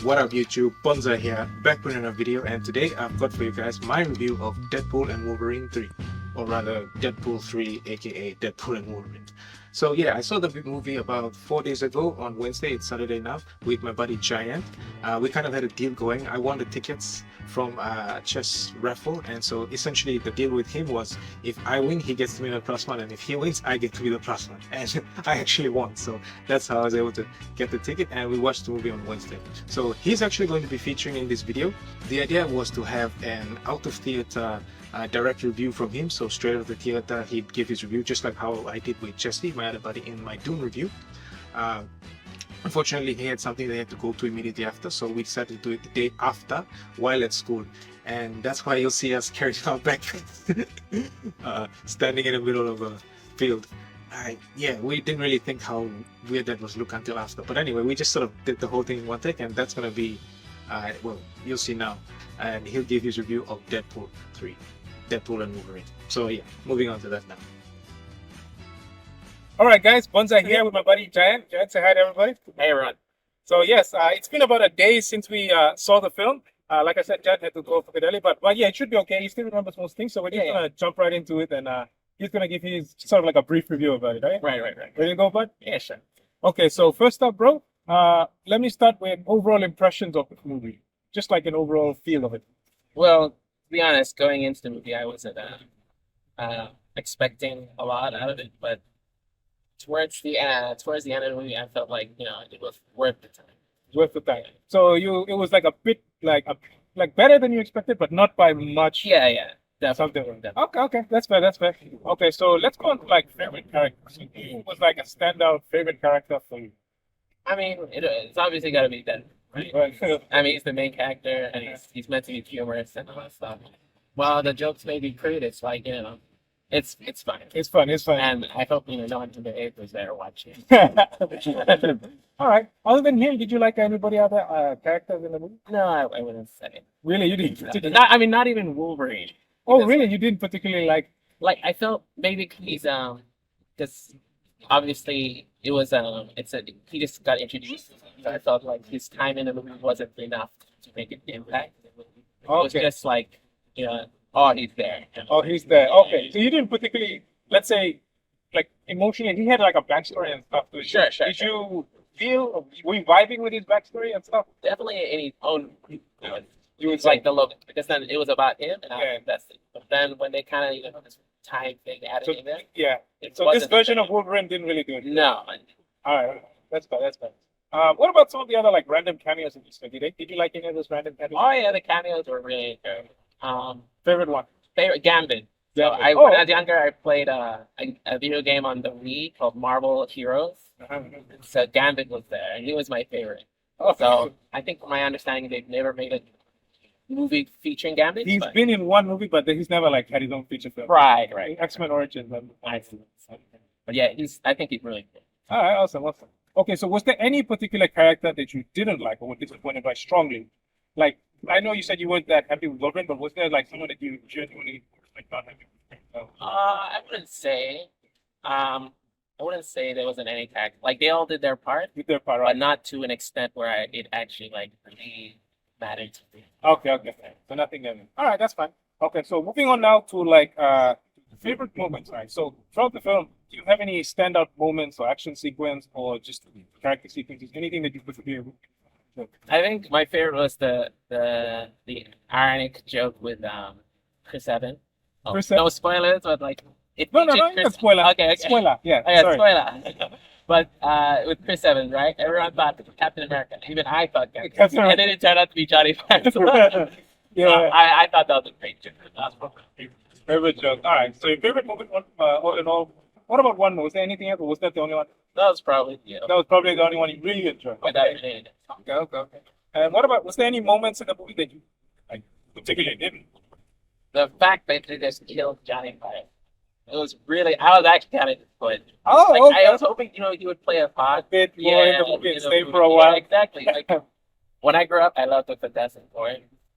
What up YouTube, BonzEye here, back with another video, and today I've got for you guys my review of Deadpool and Wolverine 3, or rather Deadpool 3 aka Deadpool and Wolverine. So yeah, I saw the movie about 4 days ago on Wednesday, it's Saturday now, with my buddy Giant. We kind of had a deal going. I won the tickets from a chess raffle, and so essentially the deal with him was if I win, he gets to be the plus one, and if he wins, I get to be the plus one. And I actually won, so that's how I was able to get the ticket, and we watched the movie on Wednesday. So he's actually going to be featuring in this video. The idea was to have an out of theater direct review from him, so straight out of the theater he'd give his review, just like how I did with Jesse, my other buddy, in my Dune review. Unfortunately, he had something they had to go to immediately after, so we decided to do it the day after while at school, and that's why you'll see us carrying our backpacks, standing in the middle of a field. Yeah, we didn't really think how weird that was look until after, but anyway, we just sort of did the whole thing in one take, and that's gonna be well, you'll see now, and he'll give his review of Deadpool 3, Deadpool and Wolverine. So yeah, moving on to that now. Alright guys, BonzEye here with my buddy Giant. Giant, say hi to everybody. Hey everyone. So yes, it's been about a day since we saw the film. Like I said, Giant had to go a bit early, but yeah, it should be okay. He still remembers most things, so we're just gonna jump right into it, and he's gonna give his sort of like a brief review about it, right? Right. Ready to go, bud? Yeah, sure. Okay, so first up, bro, let me start with overall impressions of the movie. Just like an overall feel of it. Well, to be honest, going into the movie, I wasn't expecting a lot out of it, but towards the end of the movie, I felt like it was worth the time. Worth the time. So it was like a bit like better than you expected, but not by much. Yeah, definitely. Something like that. Okay, that's fair. Okay, so let's go on to like favorite characters. Who was like a standout favorite character for you? I mean, it's obviously got to be Deadpool, right? I mean, he's the main character, and he's meant to be humorous and all that stuff. Well, the jokes may be crude. It's like it's fun. It's fun. And I hope no one from the age was there watching. All right. Other than him, did you like anybody other characters in the movie? No, I wouldn't say. Really, you didn't? Not even Wolverine. Oh, really? You didn't particularly like? Like I felt maybe he's because obviously it was he just got introduced. So I felt like his time in the movie wasn't enough to make an impact. It was just like oh, he's there. Oh, he's there. Okay, so you didn't particularly, let's say, like emotionally, he had like a backstory and stuff. Sure. Did you feel, were you vibing with his backstory and stuff? Definitely in his own. It was like the look, because then it was about him, and that's it. But then when they kind of this time thing added in there, so this version of Wolverine didn't really do it. No. All right, that's fine. What about some of the other like random cameos in this movie? Did you like any of those random cameos? Oh yeah, the cameos were really good. Favorite one? Favorite Gambit. So when I was younger, I played a video game on the Wii called Marvel Heroes. So Gambit was there, and he was my favorite. So I think from my understanding, they've never made a movie featuring Gambit. He's been in one movie, but he's never like had his own feature film. Right. X-Men Origins. But yeah, I think he's really cool. All right, awesome. Okay, so was there any particular character that you didn't like or were disappointed by strongly? Like, I know you said you weren't that happy with Wolverine, but was there like someone that you genuinely like not happy with? I wouldn't say. I wouldn't say there wasn't any character. Like they all did their part. But not to an extent where it actually like really mattered to me. Okay. So nothing. All right, that's fine. Okay, so moving on now to like favorite moments. Right. So throughout the film, do you have any standout moments or action sequence or just character sequences? Anything that you put together? I think my favorite was the ironic joke with Chris Evans. No spoilers, but like no, spoiler. Okay. Spoiler. Yeah. Okay, spoiler. But with Chris Evans, right? Everyone thought Captain America. Even I thought Captain America. And then it turned out to be Johnny Depp. I thought that was a great joke. That's my favorite joke. All right. So your favorite moment, what about one more? Was there anything else, or was that the only one? That was probably That was probably the only one you really enjoyed. Okay. And what about, was there any moments in the movie that you like particularly didn't? The fact that they just killed Johnny Depp. It was really, I was actually kind of disappointed. I was hoping, he would play a part. Bit more in the movie and stay for a while. Yeah, exactly. Like, when I grew up, I loved the Fantastic Four.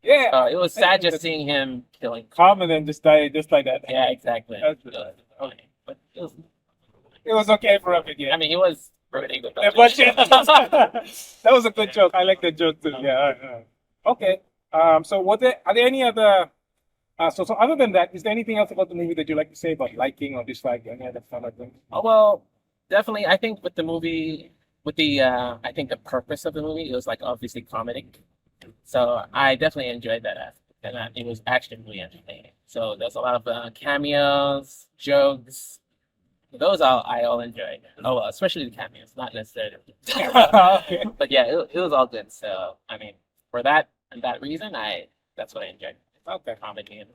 Yeah. It was sad just seeing him killing. Calm and then just die just like that. Yeah, exactly. That's okay. But it was okay for a bit, yeah. I mean, he was ruining the Yeah, budget. budget. That was a good joke. I like that joke too. Yeah. Okay. So are there any other so other than that, is there anything else about the movie that you like to say about liking or disliking, any other stuff like that? Oh, well, definitely. I think with the movie, with the I think the purpose of the movie, it was like obviously comedy. So I definitely enjoyed that aspect, and it was actually really entertaining. So there's a lot of cameos, jokes. Those I all enjoyed. Oh, well, especially the cameos, not necessarily. Okay. But yeah, it was all good. So I mean, for that and that reason, that's what I enjoyed. Okay. Comedy and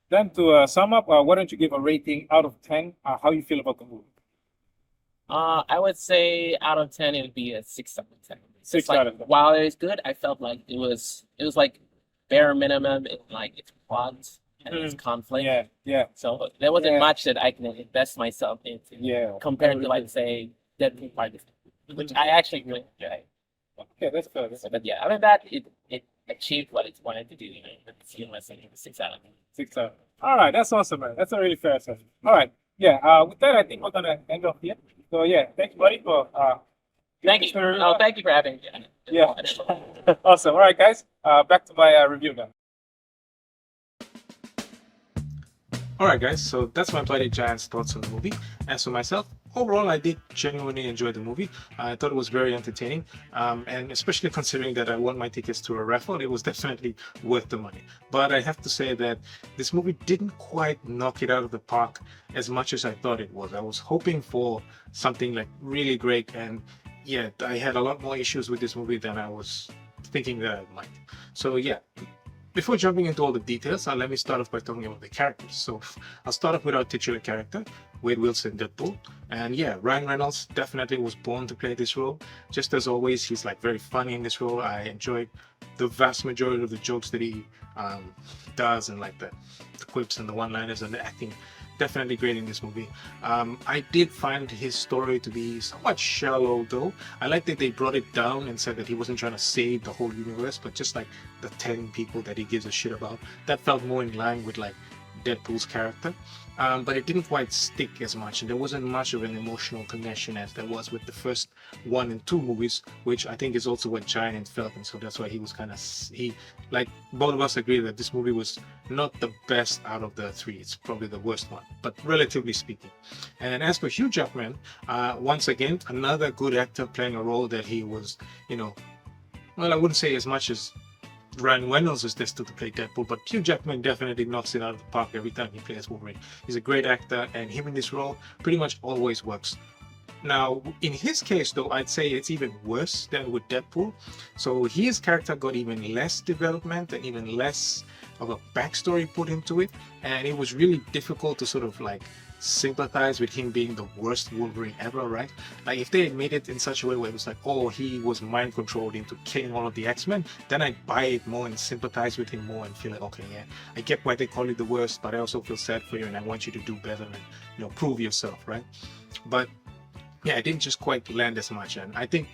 Then to sum up, why don't you give a rating out of 10? How you feel about the movie? I would say out of 10, it would be a 6 out of 10. Six It's like, out of 10. while it was good, I felt like it was like bare minimum in like its plot and its conflict. Yeah, yeah, So there wasn't Yeah. much that I can invest myself into yeah. compared to like say Deadpool Part, which I actually really enjoyed. Okay, that's good. So, but yeah, other than that, it achieved what it wanted to do. You know, but it's still less than 6 out of 10. 6 out. All right, that's awesome, man. That's a really fair assessment. All right, yeah. With that, I think we're gonna end off here. So yeah, thanks, buddy, for Thank you. Oh, thank you for having me. Yeah. Awesome. All right, guys. Back to my review now. Alright guys, so that's my Bloody Giant's thoughts on the movie. As for myself, overall I did genuinely enjoy the movie. I thought it was very entertaining, and especially considering that I won my tickets to a raffle, it was definitely worth the money. But I have to say that this movie didn't quite knock it out of the park as much as I thought it was. I was hoping for something like really great, and yeah, I had a lot more issues with this movie than I was thinking that I might. So yeah, before jumping into all the details, let me start off by talking about the characters. So I'll start off with our titular character, Wade Wilson Deadpool. And yeah, Ryan Reynolds definitely was born to play this role. Just as always, he's like very funny in this role. I enjoyed the vast majority of the jokes that he does, and like the quips and the one-liners and the acting. Definitely great in this movie. I did find his story to be somewhat shallow though. I like that they brought it down and said that he wasn't trying to save the whole universe, but just like the 10 people that he gives a shit about. That felt more in line with like Deadpool's character. But it didn't quite stick as much, and there wasn't much of an emotional connection as there was with the first 1 and 2 movies, which I think is also what Giant felt, and so that's why he was kind of, like both of us agree that this movie was not the best out of the 3. It's probably the worst one, but relatively speaking. And as for Hugh Jackman, once again, another good actor playing a role that he was, you know, well, I wouldn't say as much as Ryan Reynolds is destined to play Deadpool, but Hugh Jackman definitely knocks it out of the park every time he plays Wolverine. He's a great actor, and him in this role pretty much always works. Now, in his case though, I'd say it's even worse than with Deadpool. So his character got even less development and even less of a backstory put into it, and it was really difficult to sort of like sympathize with him being the worst Wolverine ever, right? Like if they had made it in such a way where it was like, oh, he was mind controlled into killing all of the X-Men, then I'd buy it more and sympathize with him more and feel like, okay, yeah, I get why they call you the worst, but I also feel sad for you and I want you to do better and, you know, prove yourself, right? But yeah, it didn't just quite land as much, and I think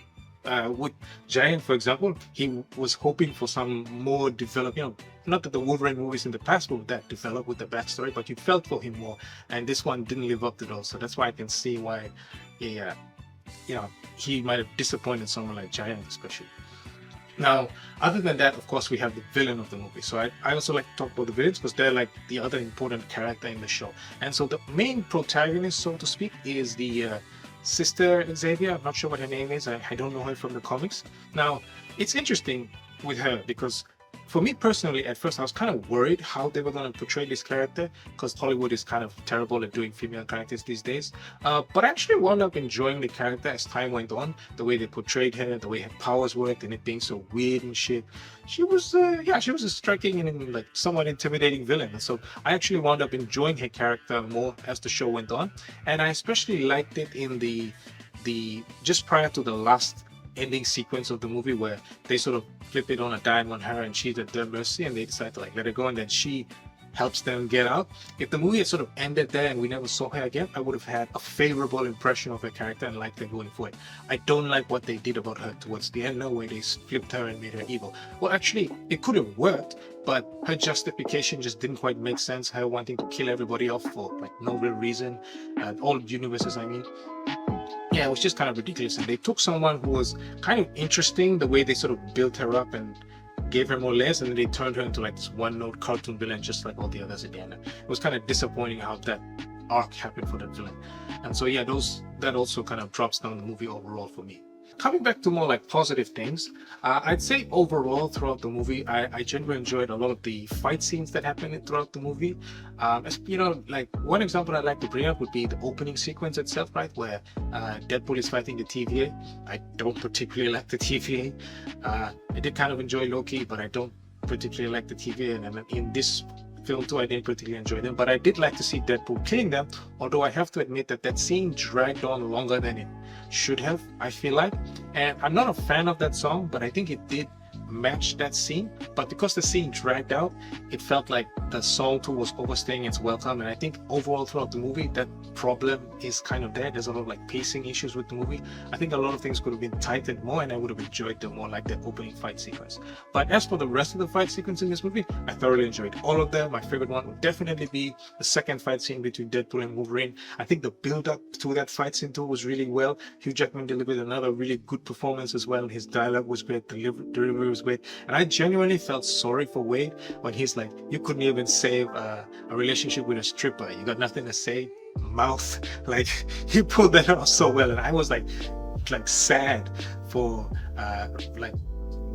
with Giant, for example, he was hoping for some more developed, you know, not that the Wolverine movies in the past were that developed with the backstory, but you felt for him more, and this one didn't live up to those. So that's why I can see why, yeah, you know, he might have disappointed someone like Giant, especially. Now, other than that, of course, we have the villain of the movie. So I also like to talk about the villains because they're like the other important character in the show. And so the main protagonist, so to speak, is the Sister Xavier. I'm not sure what her name is. I don't know her from the comics. Now, it's interesting with her because for me personally, at first I was kind of worried how they were going to portray this character because Hollywood is kind of terrible at doing female characters these days. But I actually wound up enjoying the character as time went on. The way they portrayed her, the way her powers worked, and it being so weird and shit. She was, she was a striking and like somewhat intimidating villain. And so I actually wound up enjoying her character more as the show went on. And I especially liked it in the just prior to the last ending sequence of the movie where they sort of flip it on a dime on her and she's at their mercy and they decide to like let her go and then she helps them get out. If the movie had sort of ended there and we never saw her again, I would have had a favorable impression of her character and liked her going forward. I don't like what they did about her towards the end, no way they flipped her and made her evil. Well, actually, it could have worked, but her justification just didn't quite make sense. Her wanting to kill everybody off for like no real reason, all universes, I mean. yeah, it was just kind of ridiculous. And they took someone who was kind of interesting, the way they sort of built her up and gave her more layers, and then they turned her into like this one-note cartoon villain, just like all the others at the end. It was kind of disappointing how that arc happened for that villain. And so yeah, that also kind of drops down the movie overall for me. Coming back to more like positive things, I'd say overall throughout the movie, I genuinely enjoyed a lot of the fight scenes that happened throughout the movie. As you know, like one example I'd like to bring up would be the opening sequence itself, right, where Deadpool is fighting the TVA. I don't particularly like the TVA. I did kind of enjoy Loki, but I don't particularly like the TVA. And in this film too, I didn't particularly enjoy them, but I did like to see Deadpool killing them, although I have to admit that that scene dragged on longer than it should have, I feel like. And I'm not a fan of that song, but I think it did match that scene. But because the scene dragged out, it felt like the song too was overstaying its welcome. And I think overall throughout the movie, that problem is kind of there. There's a lot of like pacing issues with the movie. I think a lot of things could have been tightened more, and I would have enjoyed them more, like that opening fight sequence. But as for the rest of the fight sequence in this movie, I thoroughly enjoyed all of them. My favorite one would definitely be the second fight scene between Deadpool and Wolverine. I think the build up to that fight scene too was really well. Hugh Jackman delivered another really good performance as well. His dialogue was great, delivery was great, and I genuinely felt sorry for Wade when he's like, you couldn't even save a relationship with a stripper, you got nothing to say, mouth. Like, he pulled that off so well, and I was like sad for like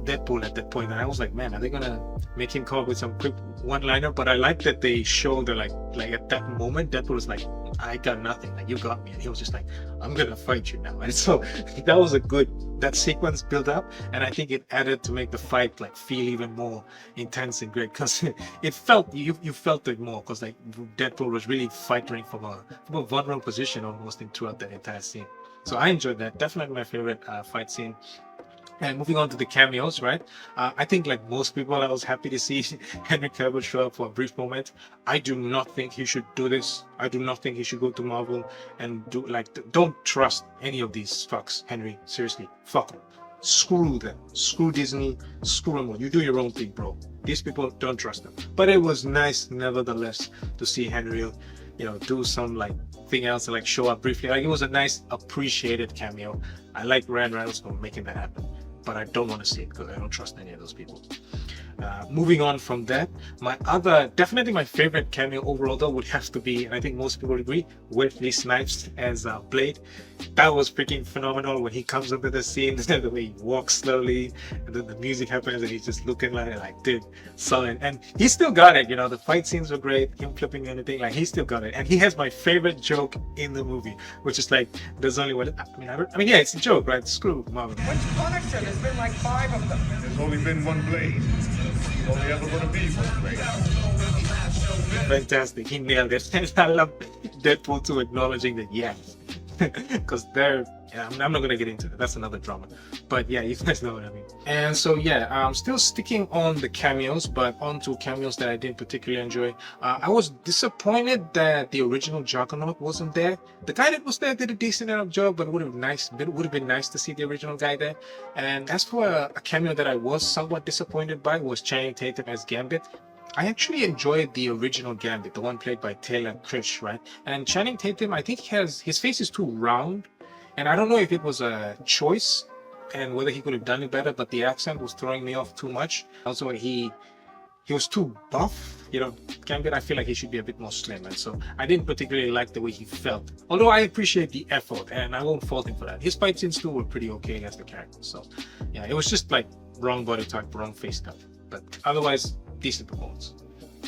Deadpool at that point, and I was like, man, are they gonna make him come up with some quick one-liner? But I like that they showed that like at that moment Deadpool was like, I got nothing, like you got me, and he was just like, I'm gonna fight you now. And so that was that sequence built up, and I think it added to make the fight like feel even more intense and great, because it felt, you felt it more, because like Deadpool was really fighting from a vulnerable position almost throughout that entire scene. So I enjoyed that. Definitely my favorite fight scene. And moving on to the cameos, right? I think like most people, I was happy to see Henry Cavill show up for a brief moment. I do not think he should do this. I do not think he should go to Marvel and do don't trust any of these fucks, Henry. Seriously, fuck them. Screw them. Screw Disney. Screw them all. You do your own thing, bro. These people, don't trust them. But it was nice, nevertheless, to see Henry, do some like thing else and like show up briefly. Like, it was a nice, appreciated cameo. I like Ryan Reynolds for making that happen, but I don't want to see it because I don't trust any of those people. Moving on from that, definitely my favorite cameo overall though would have to be, and I think most people agree, Wesley Snipes as Blade. That was freaking phenomenal when he comes into the scene, the way he walks slowly, and then the music happens and he's just looking like dude, solid. And he still got it, the fight scenes were great, him flipping anything, like he still got it. And he has my favorite joke in the movie, which is like, there's only one, I mean, yeah, it's a joke, right? Screw Marvin. Which Punisher? There's been like 5 of them. There's only been one Blade. There's only ever gonna be one Blade. Fantastic, he nailed it. And I love Deadpool 2 acknowledging that, yes. Because I'm not going to get into it. That's another drama. But yeah, you guys know what I mean. And so yeah, I'm still sticking on the cameos, but on to cameos that I didn't particularly enjoy. I was disappointed that the original Juggernaut wasn't there. The guy that was there did a decent enough job, but it would have been nice to see the original guy there. And as for a cameo that I was somewhat disappointed by, was Channing Tatum as Gambit. I actually enjoyed the original Gambit, the one played by Taylor Kitsch, right? And Channing Tatum, I think his face is too round, and I don't know if it was a choice and whether he could have done it better, but the accent was throwing me off too much. Also, he was too buff, Gambit, I feel like he should be a bit more slim, and so I didn't particularly like the way he felt. Although I appreciate the effort, and I won't fault him for that. His fight scenes too were pretty okay as the character, so yeah, it was just like wrong body type, wrong face type, but otherwise, decent performance.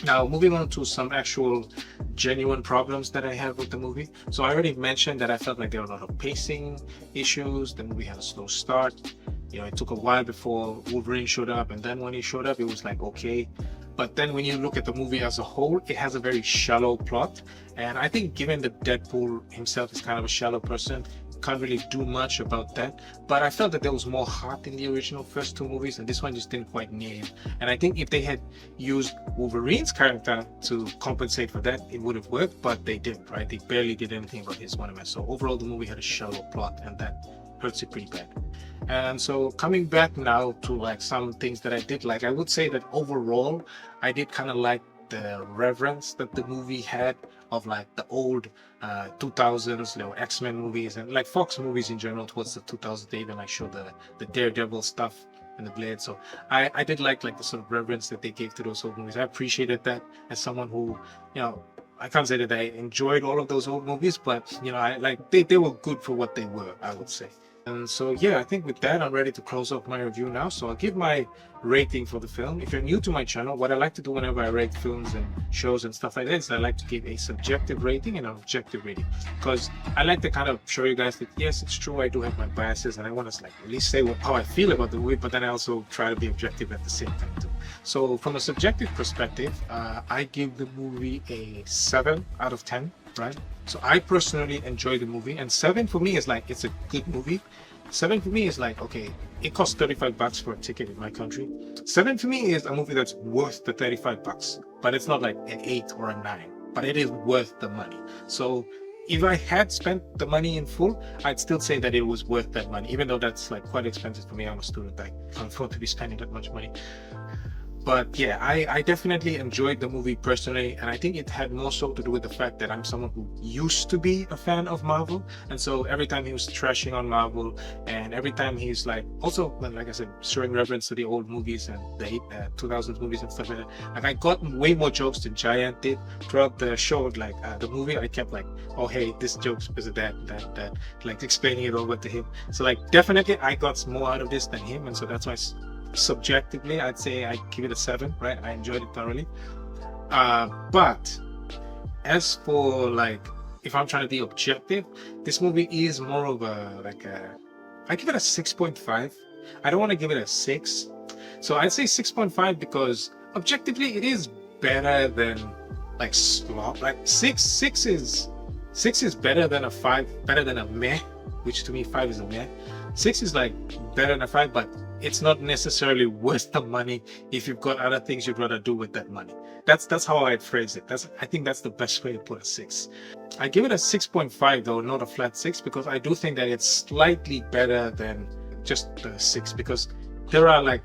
Now, moving on to some actual genuine problems that I have with the movie. So I already mentioned that I felt like there were a lot of pacing issues. The movie had a slow start. It took a while before Wolverine showed up, and then when he showed up, it was like, okay. But then when you look at the movie as a whole, it has a very shallow plot. And I think given that Deadpool himself is kind of a shallow person, can't really do much about that. But I felt that there was more heart in the original first 2 movies, and this one just didn't quite nail it. And I think if they had used Wolverine's character to compensate for that, it would have worked, but they didn't, right? They barely did anything about his one-man. So overall, the movie had a shallow plot, and that hurts it pretty bad. And so coming back now to like some things that I did like, I would say that overall, I did kind of like the reverence that the movie had of like the old 2000s, X-Men movies and like Fox movies in general towards the 2000s. They even like show the Daredevil stuff and the Blade. So I did like the sort of reverence that they gave to those old movies. I appreciated that as someone who, I can't say that I enjoyed all of those old movies, but I like they were good for what they were, I would say. And so yeah, I think with that I'm ready to close off my review now. So I'll give my rating for the film. If you're new to my channel, what I like to do whenever I rate films and shows and stuff like this, I like to give a subjective rating and an objective rating, because I like to kind of show you guys that yes, it's true, I do have my biases and I want to like at least say how I feel about the movie, but then I also try to be objective at the same time too. So from a subjective perspective, I give the movie a 7 out of 10, right? So I personally enjoy the movie, and 7 for me is like, it's a good movie. 7 for me is like, okay, it costs $35 for a ticket in my country. 7 for me is a movie that's worth the $35, but it's not like an 8 or a 9, but it is worth the money. So if I had spent the money in full, I'd still say that it was worth that money, even though that's like quite expensive for me. I'm a student, I can't afford to be spending that much money. But yeah, I definitely enjoyed the movie personally, and I think it had more so to do with the fact that I'm someone who used to be a fan of Marvel, and so every time he was trashing on Marvel, and every time he's like, also like I said, showing reference to the old movies and the 2000s movies and stuff like that, like I got way more jokes than Giant did throughout the show. Like the movie, I kept like, oh hey, this joke's because of that, like explaining it over to him. So like definitely I got more out of this than him, and so that's why subjectively I'd say I give it a 7, right? I enjoyed it thoroughly. But as for like, if I'm trying to be objective, this movie is more of I give it a 6.5. I don't want to give it a 6. So I'd say 6.5 because objectively it is better than like slop. Like 6 is better than a 5, better than a meh, which to me 5 is a meh. 6 is like better than a 5, but it's not necessarily worth the money if you've got other things you'd rather do with that money. That's how I'd phrase it. I think that's the best way to put a 6. I give it a 6.5 though, not a flat 6, because I do think that it's slightly better than just the 6, because there are like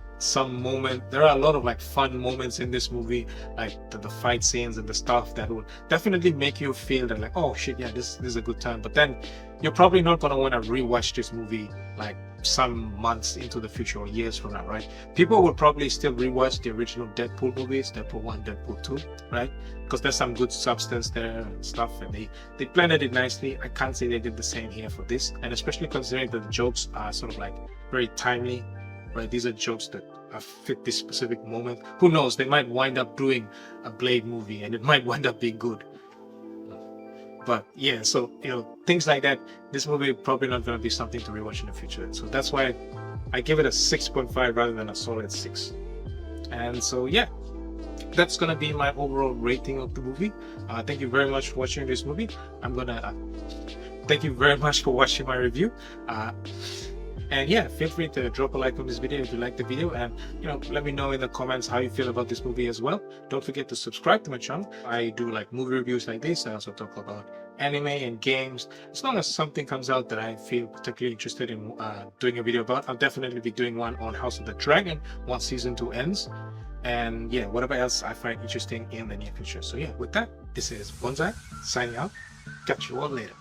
there are a lot of like fun moments in this movie, like the fight scenes and the stuff that will definitely make you feel that like, oh shit, yeah, this is a good time. But then you're probably not going to want to rewatch this movie like some months into the future or years from now, right? People will probably still rewatch the original Deadpool movies, Deadpool 1, Deadpool 2, right? Because there's some good substance there and stuff, and they blended it nicely. I can't say they did the same here for this, and especially considering that the jokes are sort of like very timely, right? These are jokes that fit this specific moment. Who knows, they might wind up doing a Blade movie and it might wind up being good. But yeah, so things like that, this movie probably not going to be something to rewatch in the future. So that's why I give it a 6.5 rather than a solid 6. And so yeah, that's going to be my overall rating of the movie. Thank you very much for watching this movie. Thank you very much for watching my review. And yeah, feel free to drop a like on this video if you like the video, and let me know in the comments how you feel about this movie as well. Don't forget to subscribe to my channel. I do like movie reviews like this. I also talk about anime and games. As long as something comes out that I feel particularly interested in doing a video about, I'll definitely be doing one on House of the Dragon once season 2 ends. And yeah, whatever else I find interesting in the near future. So yeah, with that, this is BonzEye signing out. Catch you all later.